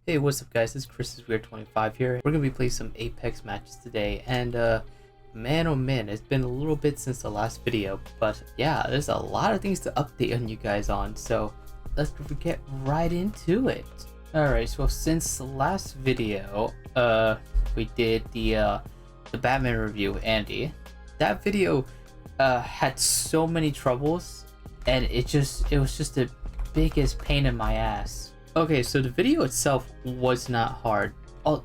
Hey, what's up guys, it's Chris's Weird 25 here. We're gonna be playing some Apex matches today, and man oh man, it's been a little bit since the last video, but yeah, there's a lot of things to update on you guys on, so let's get right into it. Alright, so since the last video, we did the Batman review with Andy. That video had so many troubles, and it was just the biggest pain in my ass. Okay, so the video itself was not hard.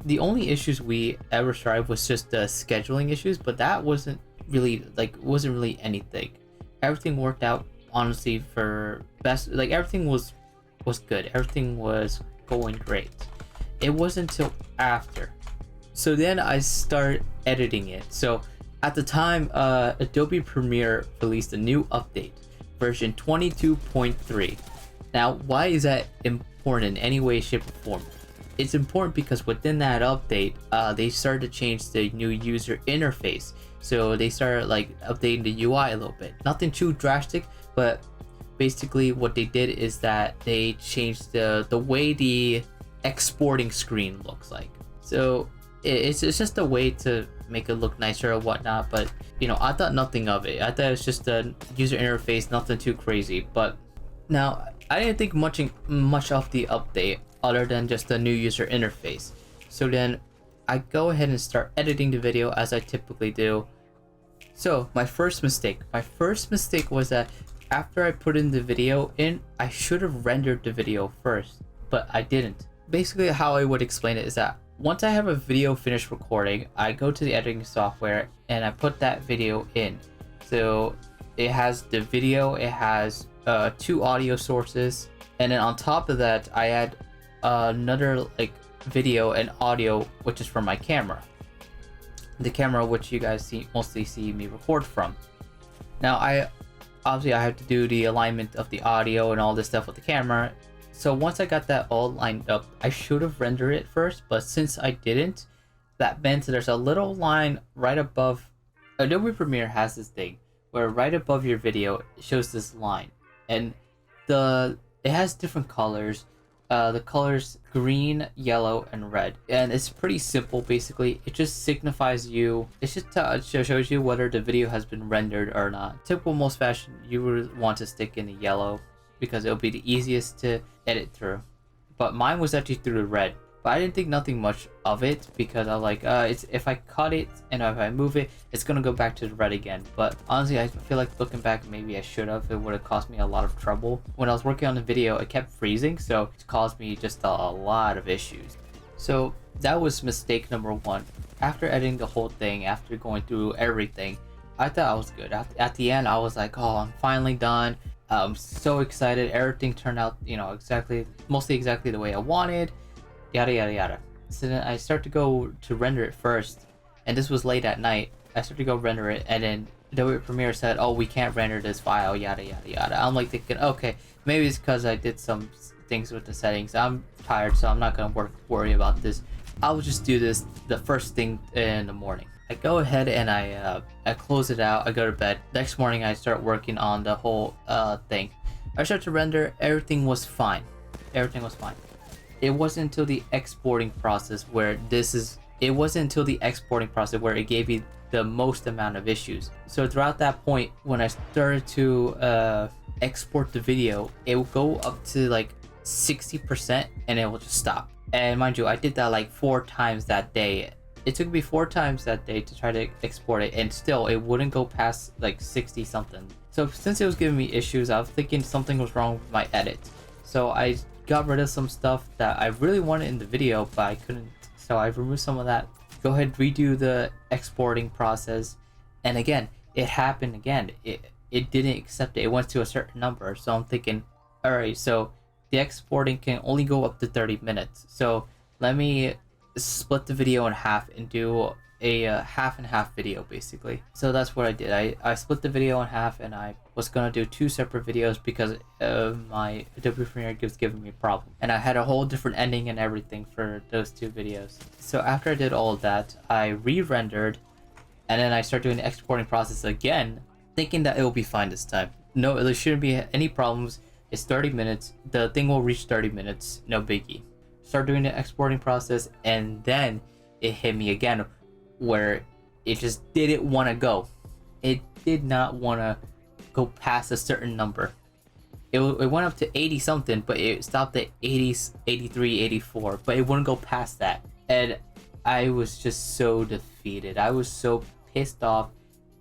The only issues we ever tried was just the scheduling issues, but that wasn't really anything. Everything worked out honestly for best. Like everything was good. Everything was going great. It wasn't until after. So then I started editing it. So at the time, Adobe Premiere released a new update, version 22.3. Now, why is that important in any way, shape, or form? It's important because within that update, they started to change the new user interface. So they started like updating the UI a little bit. Nothing too drastic, but basically what they did is that they changed the way the exporting screen looks like. So it's just a way to make it look nicer or whatnot, but you know, I thought nothing of it. I thought it's just a user interface, nothing too crazy. But now I didn't think much of the update other than just the new user interface. So then I go ahead and start editing the video as I typically do. So my first mistake was that after I put in the video in, I should have rendered the video first, but I didn't. Basically how I would explain it is that once I have a video finished recording, I go to the editing software and I put that video in. So it has the video, it has 2 audio sources, and then on top of that I add another like video and audio, which is from my camera, the camera which you guys mostly see me record from. Now I have to do the alignment of the audio and all this stuff with the camera. So once I got that all lined up, I should have rendered it first, but since I didn't, that meant there's a little line right above. Adobe Premiere has this thing where right above your video it shows this line, and it has different colors. The colors green, yellow, and red, and it's pretty simple. Basically it just signifies it shows you whether the video has been rendered or not. Typical most fashion, you would want to stick in the yellow because it'll be the easiest to edit through, but mine was actually through the red. But I didn't think nothing much of it because I was like, if I cut it and if I move it, it's gonna go back to the red again. But honestly, I feel like looking back, maybe I should have. It would have cost me a lot of trouble. When I was working on the video, it kept freezing, so it caused me just a lot of issues. So that was mistake number 1. After editing the whole thing, after going through everything, I thought I was good. At the end, I was like, oh, I'm finally done. I'm so excited. Everything turned out, mostly exactly the way I wanted. Yada yada yada. So then I start to go to render it first, and this was late at night. I start to go render it, and then Adobe Premiere said, oh, we can't render this file, yada yada yada. I'm like thinking, okay, maybe it's because I did some things with the settings. I'm tired, so I'm not gonna worry about this. I'll just do this the first thing in the morning. I go ahead and I close it out. I go to bed. Next morning I start working on the whole thing. I start to render. Everything was fine. It wasn't until the exporting process where it gave me the most amount of issues. So throughout that point, when I started to export the video, it will go up to like 60% and it will just stop. And mind you, I did that like 4 times that day. It took me 4 times that day to try to export it, and still it wouldn't go past like 60 something. So since it was giving me issues, I was thinking something was wrong with my edit. So I got rid of some stuff that I really wanted in the video, but I couldn't. So I removed some of that. Go ahead, redo the exporting process, and again, it happened again. It didn't accept it. It went to a certain number. So I'm thinking, all right, so the exporting can only go up to 30 minutes. So let me split the video in half and do a half and half video basically. So that's what I did. I split the video in half, and I was gonna do 2 separate videos because my Adobe Premiere was giving me a problem, and I had a whole different ending and everything for those 2 videos. So after I did all of that, I re-rendered, and then I start doing the exporting process again, thinking that it will be fine this time. No, there shouldn't be any problems. It's 30 minutes. The thing will reach 30 minutes, no biggie. start doing the exporting process, and then it hit me again where it just didn't want to go. It did not want to go past a certain number. It went up to 80 something, but it stopped at 80, 83, 84, but it wouldn't go past that. And I was just so defeated. I was so pissed off,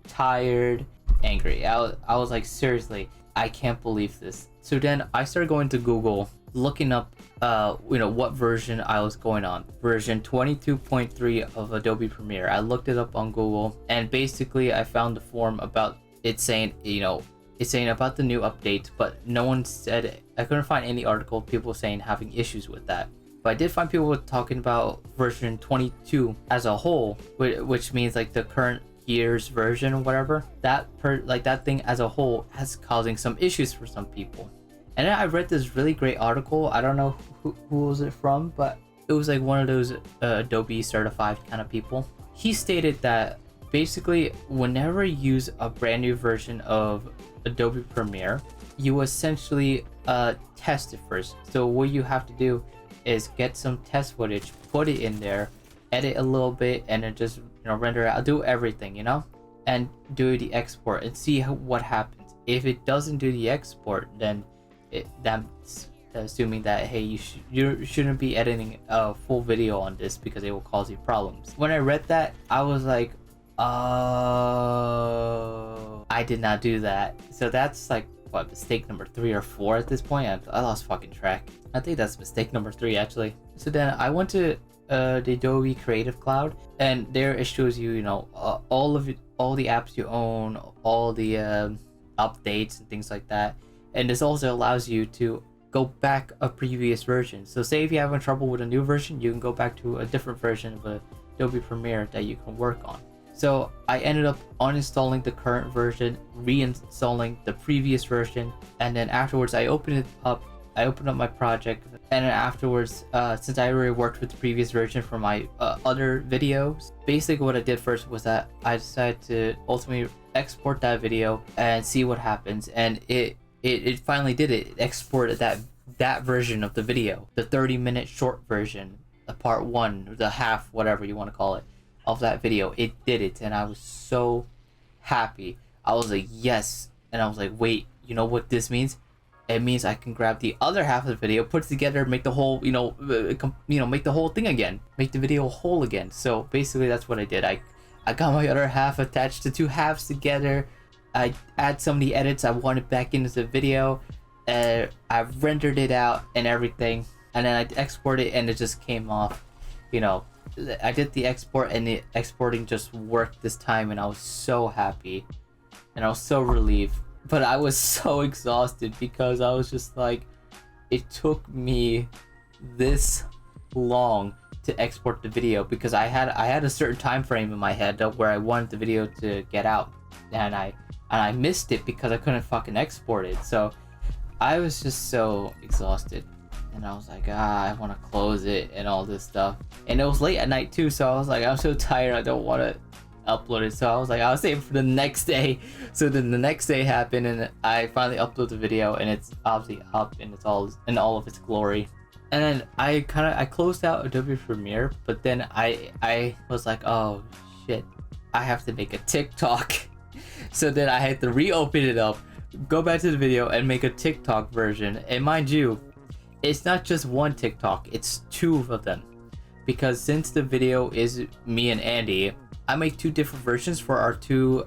tired, angry. I was like, seriously, I can't believe this. So then I started going to Google, looking up what version I was going on. Version 22.3 of Adobe Premiere. I looked it up on Google, and basically I found the forum about it saying, it's saying about the new update, but no one said, I couldn't find any article of people saying having issues with that. But I did find people talking about version 22 as a whole, which means like the current year's version or whatever. That thing as a whole has causing some issues for some people. And then I read this really great article. I don't know who was it from, but it was like one of those Adobe certified kind of people. He stated that basically whenever you use a brand new version of Adobe Premiere, you essentially test it first. So what you have to do is get some test footage, put it in there, edit a little bit, and then just render it out, do everything, and do the export and see what happens. If it doesn't do the export, then that's assuming that, hey, you shouldn't be editing a full video on this because it will cause you problems. When I read that, I was like, oh, I did not do that. So that's like what, mistake number 3 or 4 at this point. I lost fucking track. I think that's mistake number 3 actually. So then I went to the Adobe Creative Cloud, and there it shows you all the apps you own, all the updates and things like that. And this also allows you to go back a previous version. So say if you're having trouble with a new version, you can go back to a different version of Adobe Premiere that you can work on. So I ended up uninstalling the current version, reinstalling the previous version, and then afterwards I opened up my project, and then afterwards, since I already worked with the previous version for my other videos, basically what I did first was that I decided to ultimately export that video and see what happens, and it finally did it. It exported that version of the video, the 30-minute short version, the part 1, the half, whatever you want to call it, of that video. It did it, and I was so happy. I was like, yes. And I was like, wait, you know what this means? It means I can grab the other half of the video, put it together, make the whole, make the whole thing again, make the video whole again. So basically that's what I did. I got my other half, attached the 2 halves together. I add some of the edits I wanted back into the video. I rendered it out and everything, and then I exported it, and it just came off. I did the export, and the exporting just worked this time, and I was so happy, and I was so relieved. But I was so exhausted because I was just like, it took me this long to export the video because I had a certain time frame in my head where I wanted the video to get out, and I missed it because I couldn't fucking export it. So I was just so exhausted, and I was like, I want to close it and all this stuff. And it was late at night too, so I was like, I'm so tired, I don't want to upload it. So I was like, I'll save it for the next day. So then the next day happened, and I finally uploaded the video, and it's obviously up, and it's all in all of its glory. And then I closed out Adobe Premiere, but then I was like, oh shit, I have to make a TikTok. So then I had to reopen it up, go back to the video, and make a TikTok version. And mind you, it's not just one TikTok, it's 2 of them. Because since the video is me and Andy, I make 2 different versions for our 2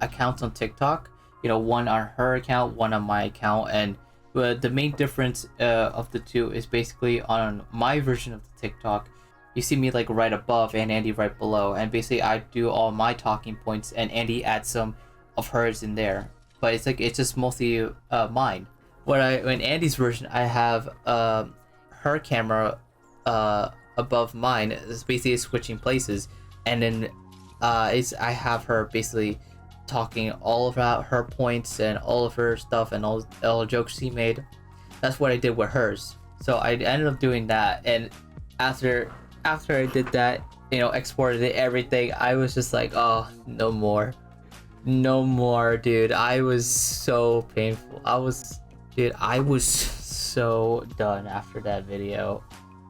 accounts on TikTok. One on her account, one on my account. And the main difference of the 2 is basically on my version of the TikTok, you see me like right above and Andy right below. And basically I do all my talking points, and Andy adds some of hers in there. But it's just mostly mine. In Andy's version, I have her camera above mine. It's basically switching places, and then I have her basically talking all about her points and all of her stuff and all the jokes she made. That's what I did with hers. So I ended up doing that, and after I did that, exported it, everything, I was just like, oh, no more, dude. I was so painful. I was so done after that video.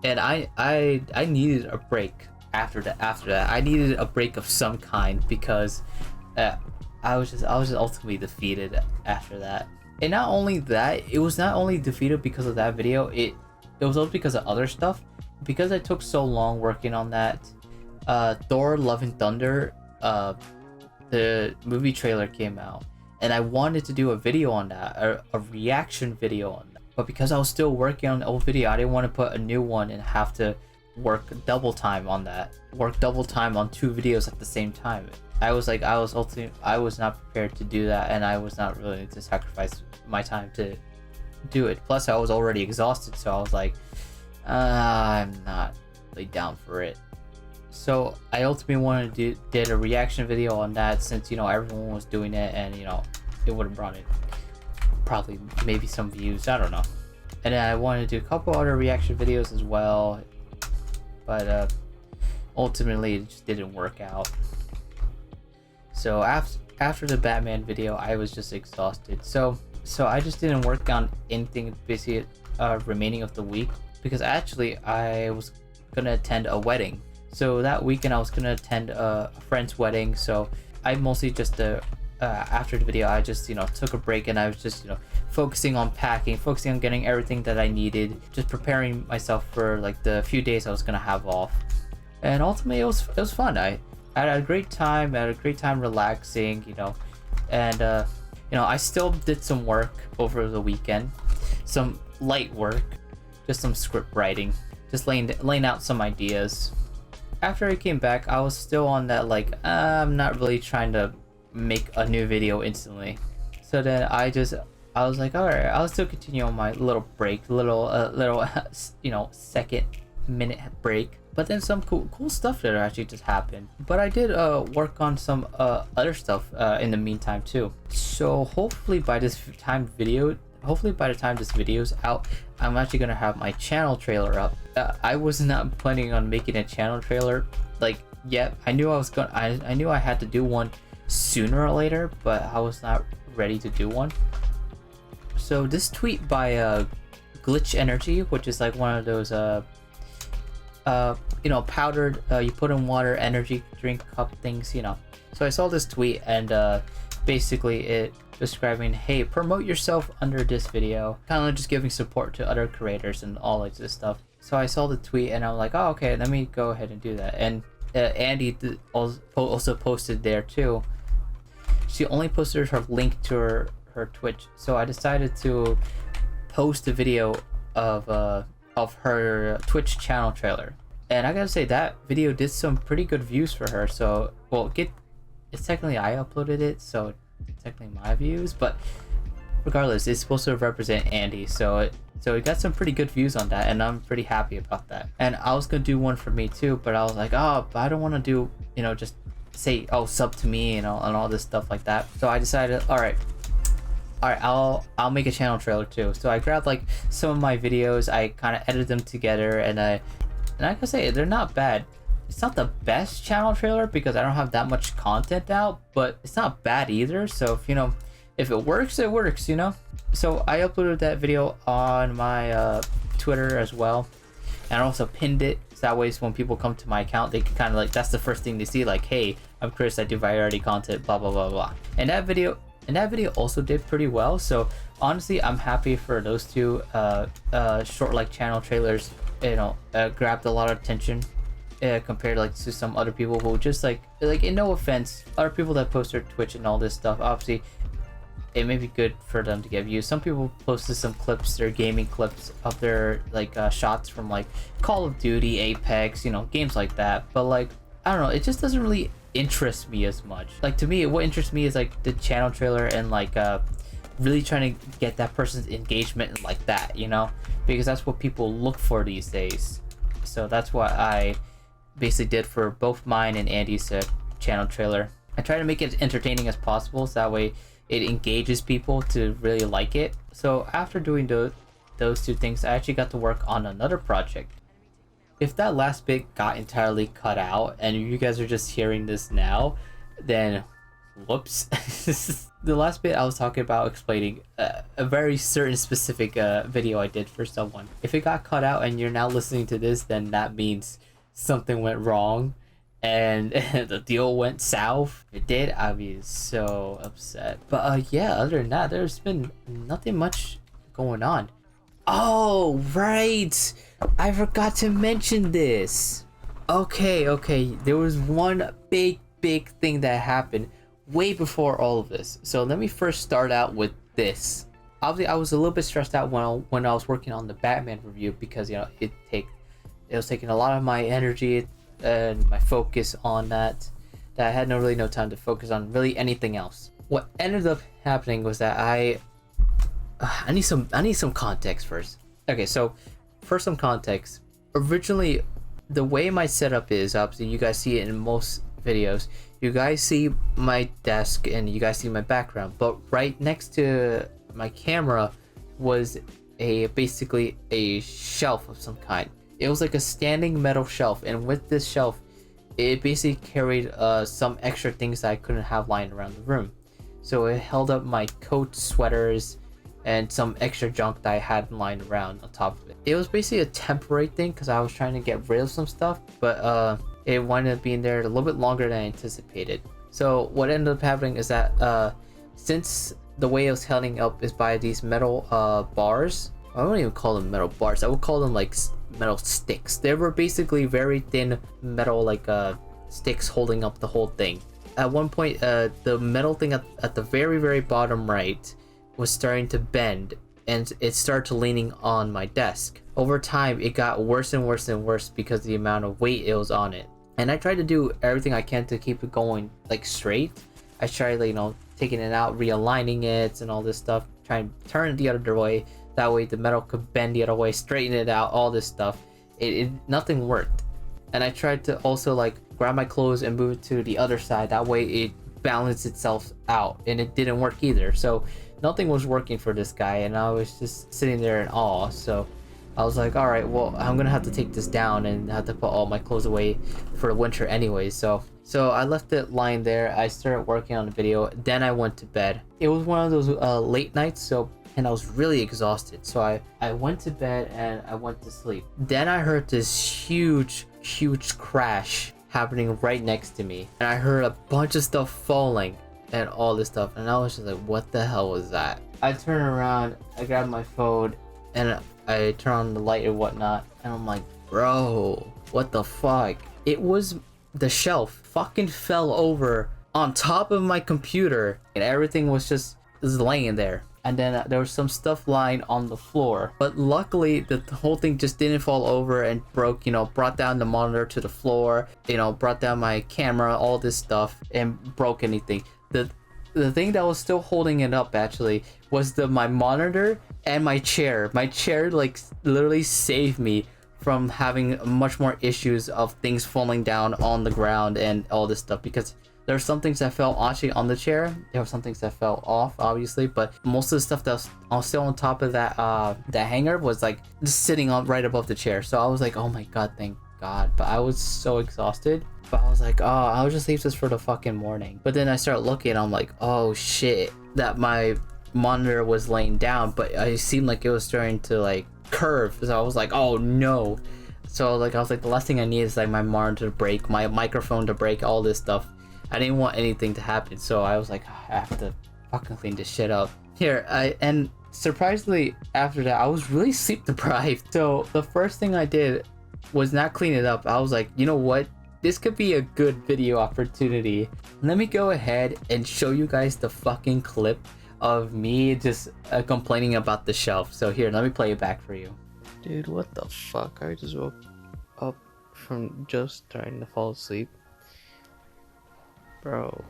and I needed a break after that. I needed a break of some kind because I was just ultimately defeated after that. And not only that, it was not only defeated because of that video, it was also because of other stuff. Because I took so long working on that, Thor Love and Thunder, the movie trailer came out, and I wanted to do a video on that, a reaction video on that. But because I was still working on the old video, I didn't want to put a new one and have to work double time on that. Work double time on 2 videos at the same time. I was not prepared to do that, and I was not willing to sacrifice my time to do it. Plus, I was already exhausted, so I was like, I'm not really down for it. So I ultimately did a reaction video on that, since everyone was doing it, and it would have brought in probably maybe some views, I don't know. And then I wanted to do a couple other reaction videos as well, but ultimately it just didn't work out. So after the Batman video, I was just exhausted. So I just didn't work on anything basically remaining of the week, because actually I was gonna attend a wedding. So that weekend I was gonna attend a friend's wedding. So I mostly just after the video I just took a break, and I was just focusing on packing, focusing on getting everything that I needed, just preparing myself for like the few days I was gonna have off. And ultimately it was fun. I had a great time. Relaxing, and I still did some work over the weekend, some light work, just some script writing, just laying out some ideas. After I came back, I was still on that I'm not really trying to make a new video instantly. So then I was like, all right, I'll still continue on my little break, little second minute break. But then some cool stuff that actually just happened. But I did work on some other stuff in the meantime too. So hopefully by the time this video's out, I'm actually gonna have my channel trailer up. I was not planning on making a channel trailer yet. I knew I had to do one sooner or later, but I was not ready to do one. So this tweet by GLYTCH Energy, which is like one of those powdered, you put in water energy drink cup things, So I saw this tweet, and basically it describing, hey, promote yourself under this video, kind of just giving support to other creators and all like this stuff. So I saw the tweet and I'm like, oh, okay, let me go ahead and do that. And Andy also posted there too. She only posted her link to her Twitch, so I decided to post a video of her Twitch channel trailer. And I gotta say, that video did some pretty good views for her. So, well, it's technically I uploaded it, so it's technically my views, but regardless, it's supposed to represent Andy, so it got some pretty good views on that, and I'm pretty happy about that. And I was gonna do one for me too, but I was like, oh, but I don't want to do, just say, oh, sub to me, and all this stuff like that. So I decided, all right, I'll make a channel trailer too. So I grabbed some of my videos, I kind of edited them together, and I can say they're not bad. It's not the best channel trailer because I don't have that much content out, but it's not bad either. So if it works, it works, So I uploaded that video on my Twitter as well, and I also pinned it, so that way when people come to my account, they can kind of that's the first thing they see, hey, I'm Chris, I do variety content, blah blah blah blah. And that video also did pretty well. So honestly, I'm happy for those two short channel trailers. Grabbed a lot of attention compared to some other people who just in no offense, other people that post their Twitch and all this stuff, obviously it may be good for them to get views. Some people posted some clips, their gaming clips of their shots from Call of Duty, Apex, games like that. But I don't know, it just doesn't really interest me as much. To me, what interests me is the channel trailer and really trying to get that person's engagement and that, because that's what people look for these days. So that's what I basically did for both mine and Andy's channel trailer. I try to make it as entertaining as possible, so that way it engages people to really like it. So after doing those two things, I actually got to work on another project. If that last bit got entirely cut out and you guys are just hearing this now, then Whoops. The last bit I was talking about explaining a very certain specific video I did for someone. If it got cut out and you're now listening to this, then that means something went wrong and the deal went south. If it did, I'd be so upset. But yeah, other than that, there's been nothing much going on. Oh, right! I forgot to mention this. Okay, there was one big thing that happened way before all of this. So let me first start out with this. Obviously, I was a little bit stressed out when I was working on the Batman review because, you know, it was taking a lot of my energy and my focus on that I had no time to focus on really anything else. What ended up happening was that I need some context first. Okay, so for some context, originally the way my setup is, obviously you guys see it in most videos, you guys see my desk and you guys see my background, but right next to my camera was basically a shelf of some kind. It was like a standing metal shelf, and with this shelf it basically carried some extra things that I couldn't have lying around the room. So it held up my coats, sweaters, and some extra junk that I had lying around on top of it. It was basically a temporary thing because I was trying to get rid of some stuff, but it wound up being there a little bit longer than I anticipated. So what ended up happening is that since the way it was holding up is by these metal bars, I don't even call them metal bars, I would call them like metal sticks. They were basically very thin metal like sticks holding up the whole thing. At one point the metal thing at the very bottom right was starting to bend, and it started to leaning on my desk. Over time it got worse and worse because of the amount of weight it was on it, and I tried to do everything I can to keep it going like straight. I tried, you know, taking it out, realigning it and all this stuff, trying to turn it the other way, that way the metal could bend the other way, straighten it out, all this stuff. Nothing worked. And I tried to also like grab my clothes and move it to the other side, that way it balanced itself out, and it didn't work either. So nothing was working for this guy, and I was just sitting there in awe. So I was like, all right, well, I'm gonna have to take this down and have to put all my clothes away for the winter anyway. So I left it lying there. I started working on the video, then I went to bed. It was one of those late nights, and I was really exhausted. So I went to bed and I went to sleep. Then I heard this huge crash happening right next to me, and I heard a bunch of stuff falling and all this stuff, and I was just like, what the hell was that? I turn around, I grab my phone, and I turn on the light and whatnot, and I'm like, bro, what the fuck? It was the shelf fucking fell over on top of my computer, and everything was just laying there. And then there was some stuff lying on the floor, but luckily the whole thing just didn't fall over and broke, you know, brought down the monitor to the floor, you know, brought down my camera, all this stuff, and broke anything. The thing that was still holding it up actually was my monitor and my chair. My chair like literally saved me from having much more issues of things falling down on the ground and all this stuff, because there were some things that fell actually on the chair. There were some things that fell off, obviously, but most of the stuff that was still on top of that hanger was like just sitting on right above the chair. So I was like, oh my god, thank god. But I was so exhausted. But I was like, oh, I'll just leave this for the fucking morning. But then I started looking and I'm like, oh shit, that my monitor was laying down, but it seemed like it was starting to like curve. So I was like, oh no. So like I was like, the last thing I need is like my monitor to break, my microphone to break, all this stuff. I didn't want anything to happen, so I was like, I have to fucking clean this shit up. And surprisingly after that, I was really sleep deprived. So the first thing I did was not clean it up. I was like, you know what? This could be a good video opportunity. Let me go ahead and show you guys the fucking clip of me just complaining about the shelf. So here, let me play it back for you. Dude, what the fuck? I just woke up from just trying to fall asleep. Bro,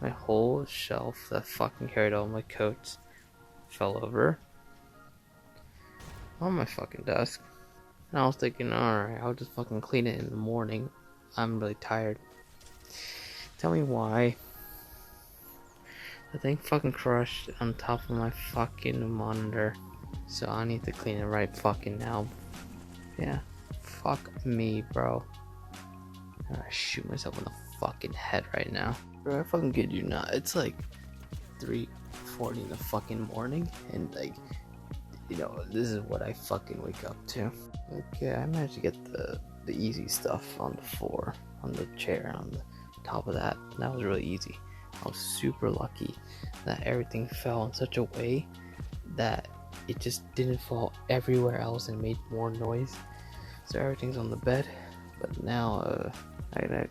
my whole shelf that fucking carried all my coats fell over on my fucking desk. And I was thinking, alright, I'll just fucking clean it in the morning. I'm really tired. Tell me why. The thing fucking crushed on top of my fucking monitor. So I need to clean it right fucking now. Yeah, fuck me, bro. I shoot myself in the fucking head right now. Bro, I fucking kid you not. It's like 3:40 in the fucking morning, and like, you know, this is what I fucking wake up to. Okay, I managed to get the easy stuff on the floor, on the chair, on the top of that. That was really easy. I was super lucky that everything fell in such a way that it just didn't fall everywhere else and made more noise. So everything's on the bed, but now I gotta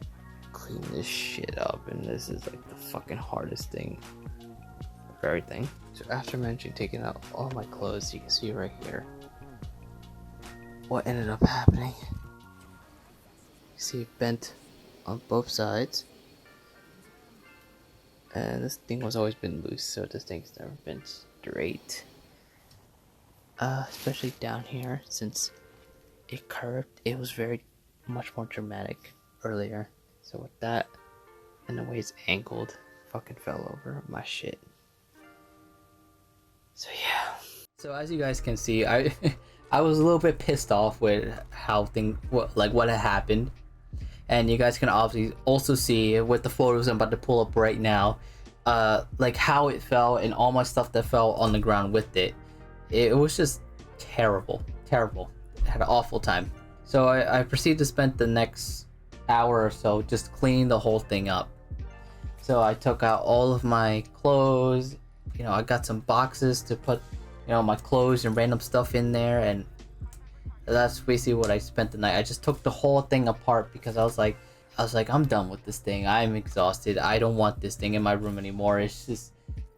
clean this shit up, and this is like the fucking hardest thing of everything. So after managing taking out all my clothes, you can see right here what ended up happening. You see it bent on both sides, and this thing was always been loose, so this thing's never been straight. Especially down here, since it curved, it was very much more dramatic earlier. So with that, and the way it's angled, fucking fell over my shit. So yeah. So as you guys can see, I I was a little bit pissed off with how what had happened, and you guys can obviously also see with the photos I'm about to pull up right now, like how it fell and all my stuff that fell on the ground with it. It was just terrible. I had an awful time. So I proceeded to spend the next hour or so just cleaning the whole thing up. So I took out all of my clothes. You know, I got some boxes to put, you know, my clothes and random stuff in there, and that's basically what I spent the night. I just took the whole thing apart because I was like, I'm done with this thing. I'm exhausted. I don't want this thing in my room anymore. It's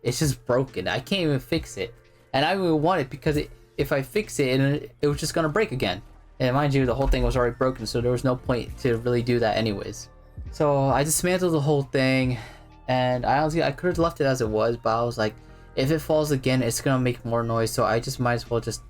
just broken. I can't even fix it. And I didn't want it because if I fix it, it was just gonna break again. And mind you, the whole thing was already broken, so there was no point to really do that anyways. So I dismantled the whole thing, and I could have left it as it was, but I was like, if it falls again, it's gonna make more noise, so I just might as well just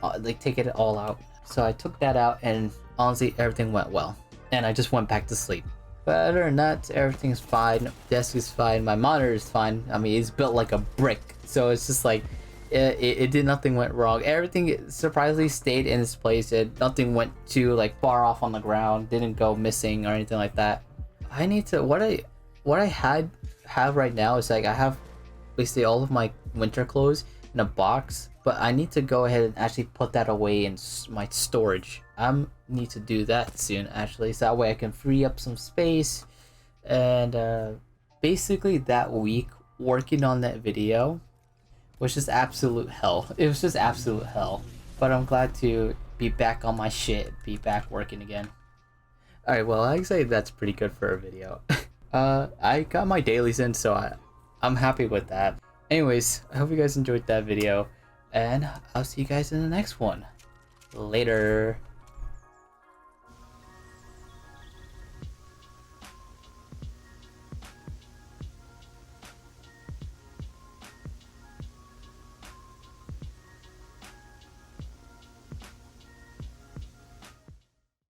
like take it all out. So I took that out, and honestly, everything went well, and I just went back to sleep. But other than that, everything's fine. Desk is fine. My monitor is fine. I mean, it's built like a brick, so it's just like nothing went wrong. Everything surprisingly stayed in its place. Nothing went too like far off on the ground. Didn't go missing or anything like that. I need to what I have right now is like I have basically all of my winter clothes in a box, but I need to go ahead and actually put that away in my storage. I need to do that soon actually, so that way I can free up some space. And basically that week working on that video was just absolute hell. It was just absolute hell. But I'm glad to be back on my shit, be back working again. Alright, well, I'd say that's pretty good for a video. I got my dailies in, so I'm happy with that. Anyways, I hope you guys enjoyed that video, and I'll see you guys in the next one. Later.